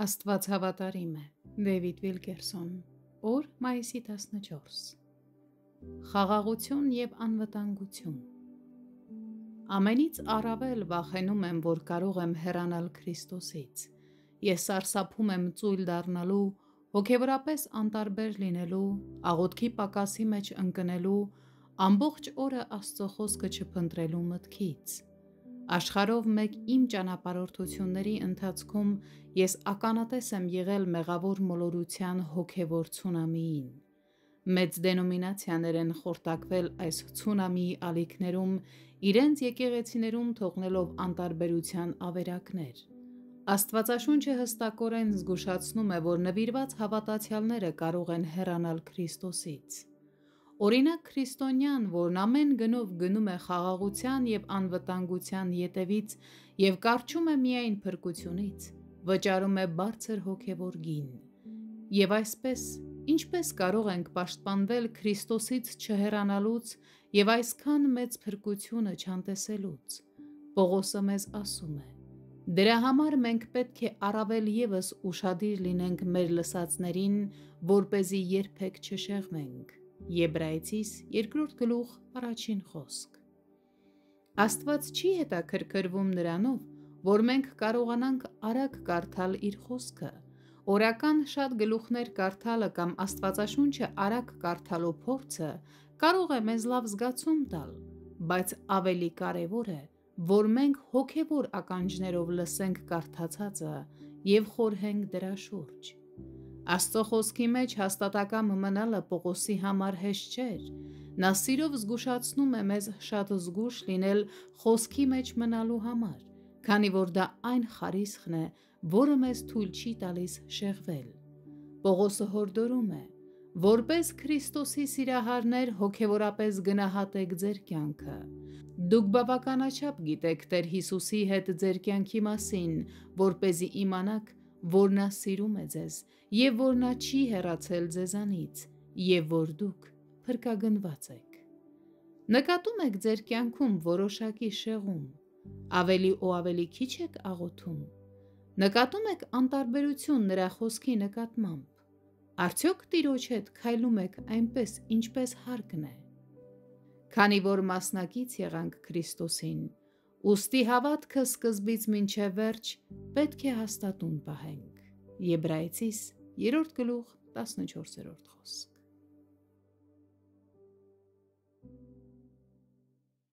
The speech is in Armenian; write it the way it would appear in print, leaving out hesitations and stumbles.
Աստված հավատարիմ է։ Դեյվիդ Վիլկերսոն։ Օր մայիսի 14։ Խաղաղություն եւ անվտանգություն։ Ամենից առավել վախենում եմ, որ կարող եմ հեռանալ Քրիստոսից։ Ես սարսափում եմ ծույլ դառնալու, հոգեվորապես անտարբեր լինելու, աղոթքի պակասի մեջ ընկնելու, ամբողջ օրը Աստծո խոսքը չփնտրելու մտքից։ Աշխարհով մեկ իմ ճանապարհորդությունների ընթացքում ես ականատես եմ եղել մեղավոր մոլորության հոգևոր ցունամիին։ Մեծ դենոմինացիաներ են խորտակվել այս ցունամիի ալիքներում, իրենց եկեղեցիներում թողնելով անտարբերության ավերակներ։ Աստվածաշունչը հստակորեն զգուշացնում է, որ նվիրված հավատացյալները կարող են հեռանալ Քրիստոսից։ Օրինակ քրիստոնյան, որն ամեն գնով գնում է խաղաղության եւ անվտանգության ետևից եւ կառչում է միայն փրկությունից, վճարում է բարձր հոգևոր գին։ Եվ այսպես, ինչպես կարող ենք պաշտպանվել Քրիստոսից չհեռանալուց եւ այսքան մեծ փրկությունը չանտեսելուց։ Պողոսը մեզ ասում է. դրա համար մենք պետք է առավել եւս ուշադիր լինենք մեր լսածներին, որպեսզի երբեք չշեղվենք։ Եբրայեցիս 2-րդ խոսք։ Աստված չի հետաքրքրվում նրանով, որ մենք կարողանանք արագ կարդալ իր խոսքը։ Օրական շատ գլուխներ կարդալը կամ Աստվածաշունչը արագ կարդալու փորձը կարող է մեզ լավ զգացում տալ, բայց ավելի կարևոր է, որ մենք հոգևոր ականջներով լսենք կարդացածը եւ խորհենք դրա շուրջ։ Աստծո խոսքի մեջ հաստատակամ մնալը Պողոսի համար հեշտ չէր։ Նա սիրով զգուշացնում է մեզ շատ զգույշ լինել խոսքի մեջ մնալու համար, քանի որ դա այն խարիսխն է, որը մեզ թույլ չի տալիս շեղվել։ Պողոսը հորդորում է. որպես Քրիստոսի սիրահարներ հոգևորապես գնահատեք ձեր կյանքը։ Դուք բավականաչափ գիտեք Տեր Հիսուսի հետ ձեր կյանքի մասին, որպեսզի իմանաք, որ նա սիրում է ձեզ եւ որ նա չի հեռացել ձեզանից եւ որ դուք փրկագնված եք։ Նկատում եք ձեր կյանքում որոշակի շեղում, ավելի ու ավելի քիչ եք աղոթում։ Նկատում եք անտարբերություն նրա խոսքի նկատմամբ։ Արդյոք Տիրոջ հետ քայլում եք այնպես, ինչպես հարկն է։ Քանի որ մասնակից եղանք Քրիստոսին, ուստի հավատքը սկզբից մինչև վերջ պետք է հաստատուն պահենք։ Եբրայեցիս 3-րդ գլուխ 14-րդ խոսք։